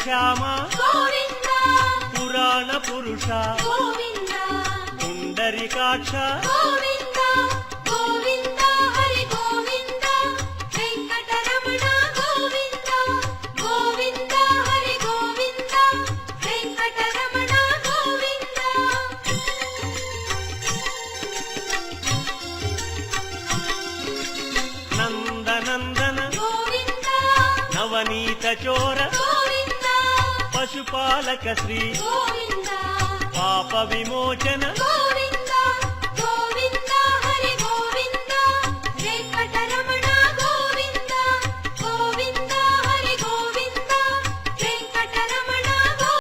శ్యామ గోవింద పురాణ పురుష గోవింద పుండరీకాక్ష గోవింద గోవింద హరి గోవింద వెంకటరమణ గోవింద గోవింద హరి గోవింద వెంకటరమణ గోవింద నందనందన గోవింద నవనీత చోర గోవింద పశుపాలక శ్రీ గోవింద పాప విమోచన గోవింద